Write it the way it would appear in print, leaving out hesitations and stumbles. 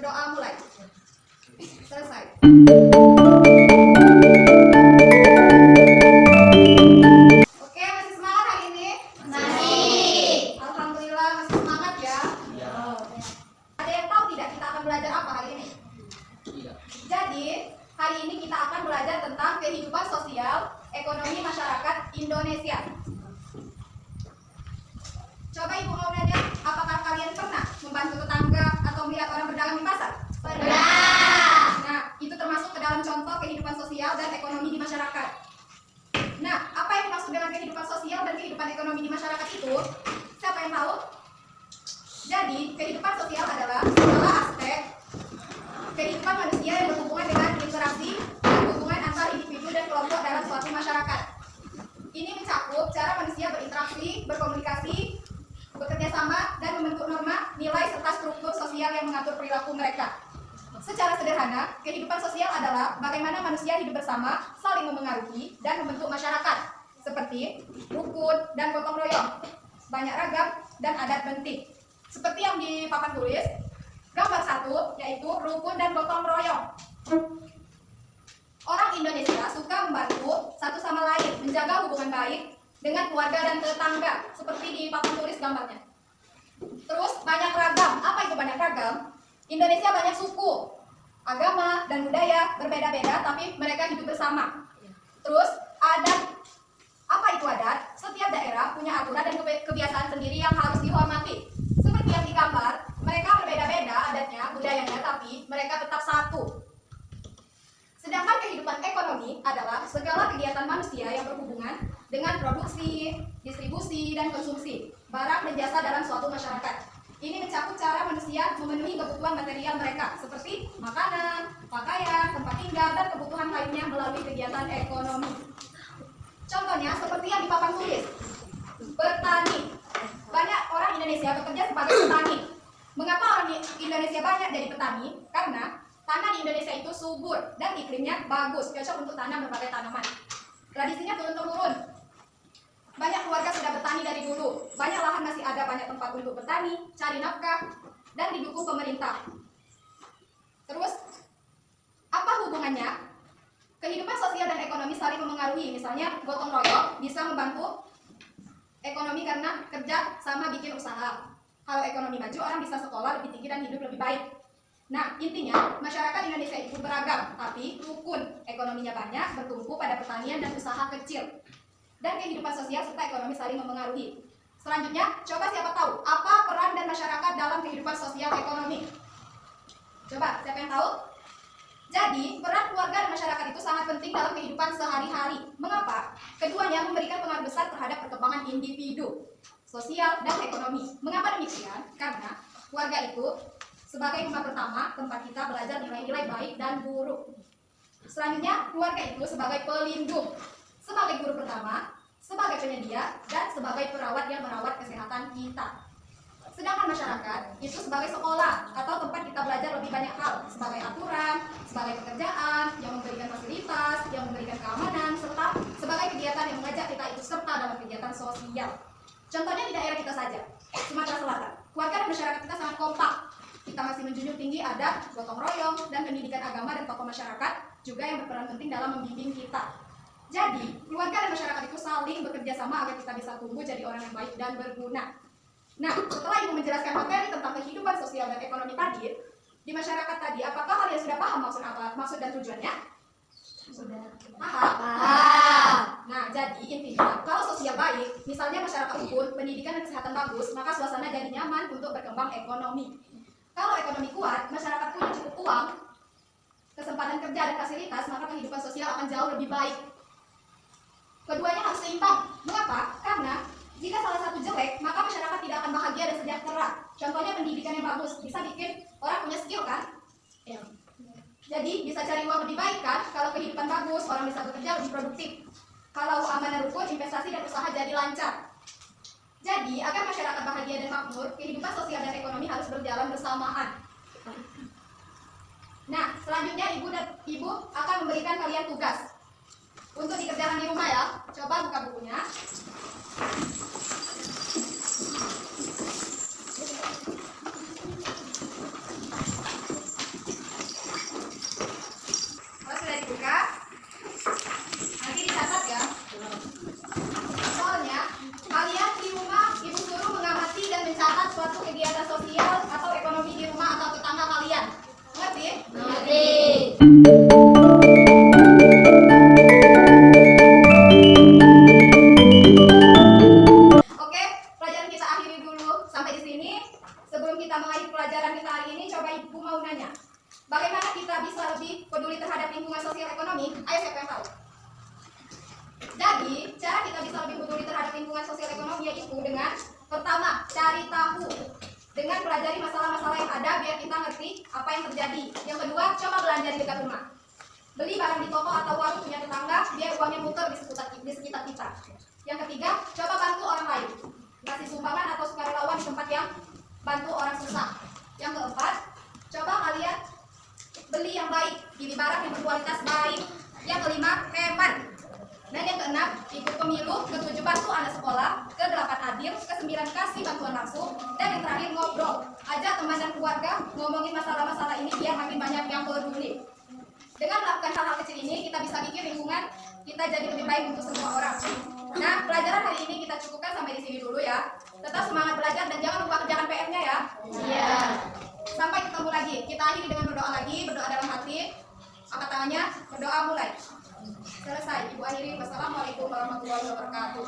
berdoa mulai. Selesai. Oke, masih semangat hari ini? Masih. Alhamdulillah masih semangat ya. Ada yang tahu tidak kita akan belajar apa hari ini? Tidak. Jadi, hari ini kita akan belajar tentang kehidupan sosial ekonomi masyarakat Indonesia. Coba Ibu mau nanya, apakah kalian pernah membantu tetangga atau melihat orang berdagang di pasar? Pernah. Nah, itu termasuk ke dalam contoh kehidupan sosial dan ekonomi di masyarakat. Nah, apa yang dimaksud dengan kehidupan sosial dan kehidupan ekonomi di masyarakat itu? Siapa yang tahu? Jadi, kehidupan sosial adalah segala aspek kehidupan manusia yang berhubungan dengan interaksi dan hubungan antar individu dan kelompok dalam suatu masyarakat. Ini mencakup cara manusia berinteraksi, berkomunikasi, bekerja sama, dan membentuk norma, nilai, serta struktur sosial yang mengatur perilaku mereka. Secara sederhana, kehidupan sosial adalah bagaimana manusia hidup bersama, saling memengaruhi, dan membentuk masyarakat, seperti rukun dan gotong royong, banyak ragam, dan adat bentik. Seperti yang di papan tulis, gambar 1 yaitu rukun dan gotong royong. Orang Indonesia suka membantu satu sama lain, menjaga hubungan baik dengan keluarga dan tetangga, seperti di papan tulis gambarnya. Terus banyak ragam. Apa itu banyak ragam? Indonesia banyak suku, agama, dan budaya berbeda-beda, tapi mereka hidup bersama. Terus adat. Apa itu adat? Setiap daerah punya aturan dan kebiasaan sendiri yang harus dihormati. Seperti yang di gambar, mereka berbeda-beda adatnya, budayanya, tapi mereka tetap satu. Sedangkan kehidupan ekonomi adalah segala kegiatan manusia yang berhubungan dengan produksi, distribusi, dan konsumsi barang dan jasa dalam suatu masyarakat. Ini mencakup cara manusia memenuhi kebutuhan material mereka, seperti makanan, pakaian, tempat tinggal, dan kebutuhan lainnya melalui kegiatan ekonomi. Contohnya seperti yang di papan tulis, bertani. Banyak orang Indonesia bekerja sebagai petani. Mengapa orang Indonesia banyak jadi petani? Karena tanah di Indonesia itu subur dan iklimnya bagus, cocok untuk tanam berbagai tanaman. Tradisinya turun-temurun. Banyak keluarga sudah bertani dari dulu. Banyak lahan masih ada, banyak tempat untuk bertani, cari nafkah, dan didukung pemerintah. Terus, apa hubungannya? Kehidupan sosial dan ekonomi saling memengaruhi. Misalnya, gotong royong bisa membantu ekonomi karena kerja sama bikin usaha. Kalau ekonomi maju, orang bisa sekolah lebih tinggi dan hidup lebih baik. Nah, intinya masyarakat Indonesia itu beragam, tapi rukun ekonominya banyak, bertumpu pada pertanian dan usaha kecil. Dan kehidupan sosial serta ekonomi saling memengaruhi. Selanjutnya, coba siapa tahu apa peran dan masyarakat dalam kehidupan sosial ekonomi? Coba, siapa yang tahu? Jadi, peran keluarga dan masyarakat itu sangat penting dalam kehidupan sehari-hari. Mengapa? Keduanya memberikan pengaruh besar terhadap perkembangan individu, sosial, dan ekonomi. Mengapa demikian? Karena keluarga itu sebagai rumah pertama, tempat kita belajar nilai-nilai baik dan buruk. Selanjutnya, keluarga itu sebagai pelindung, sebagai guru pertama, sebagai penyedia, dan sebagai perawat yang merawat kesehatan kita. Sedangkan masyarakat itu sebagai sekolah atau tempat kita belajar lebih banyak hal, sebagai aturan, sebagai pekerjaan, yang memberikan fasilitas, yang memberikan keamanan, serta sebagai kegiatan yang mengajak kita ikut serta dalam kegiatan sosial. Contohnya di daerah kita saja, Sumatera Selatan. Keluarga dan masyarakat kita sangat kompak. Kita masih menjunjung tinggi adat, gotong royong, dan pendidikan agama dan tokoh masyarakat juga yang berperan penting dalam membimbing kita. Jadi, keluarga dan masyarakat itu saling bekerja sama agar kita bisa tumbuh jadi orang yang baik dan berguna. Nah, setelah Ibu menjelaskan materi tentang kehidupan sosial dan ekonomi tadi, di masyarakat tadi, apakah kalian sudah paham maksud dan tujuannya? Sudah. Paham. Nah, jadi intinya, kalau sosial baik, misalnya masyarakat rukun, pendidikan dan kesehatan bagus, maka suasana jadi nyaman untuk berkembang ekonomi. Kalau ekonomi kuat, masyarakat punya cukup uang, kesempatan kerja dan fasilitas, maka kehidupan sosial akan jauh lebih baik. Keduanya harus seimbang. Mengapa? Karena jika salah satu jelek, maka masyarakat tidak akan bahagia dan sejahtera. Contohnya pendidikan yang bagus, bisa bikin orang punya skill kan? Ya. Jadi bisa cari uang lebih baik kan? Kalau kehidupan bagus, orang bisa bekerja lebih produktif. Kalau aman dan rukun, investasi dan usaha jadi lancar. Jadi, agar masyarakat bahagia dan makmur, kehidupan sosial dan ekonomi harus berjalan bersamaan. Nah, selanjutnya Ibu akan memberikan kalian tugas untuk dikerjakan di rumah ya. Coba buka bukunya. Oke, pelajaran kita akhiri dulu sampai di sini. Sebelum kita mengakhiri pelajaran kita hari ini, coba Ibu mau nanya, bagaimana kita bisa lebih peduli terhadap lingkungan sosial ekonomi? Ayo, siapa yang tahu? Jadi, cara kita bisa lebih peduli terhadap lingkungan sosial ekonomi yaitu dengan pertama, cari tahu. Dengan pelajari masalah-masalah yang ada biar kita ngerti apa yang terjadi. Yang kedua, coba belanja di dekat rumah. Beli barang di toko atau warung punya tetangga biar uangnya muter di sekitar kita. Yang ketiga, coba bantu orang lain. Kasih sumbangan atau sukarelawan di tempat yang bantu orang susah. Yang keempat, coba kalian beli yang baik, pilih barang yang berkualitas baik. Yang kelima, hemat. Dan yang keenam, ikut pemilu. Ketujuh, bantu anak sekolah. Kedelapan, adil. Kesembilan, kasih bantuan langsung. Dan yang terakhir, ngobrol. Ajak teman dan keluarga ngomongin masalah-masalah ini biar makin banyak yang peduli. Dengan melakukan hal-hal kecil ini, kita bisa bikin lingkungan kita jadi lebih baik untuk semua orang. Nah, pelajaran hari ini kita cukupkan sampai di sini dulu ya. Tetap semangat belajar dan jangan lupa kerjakan PR-nya ya. Iya. Sampai ketemu lagi. Kita akhiri dengan berdoa lagi, berdoa dalam hati. Angkat tangannya, berdoa mulai. Selesai. Ibu akhiri. Wassalamualaikum warahmatullahi wabarakatuh.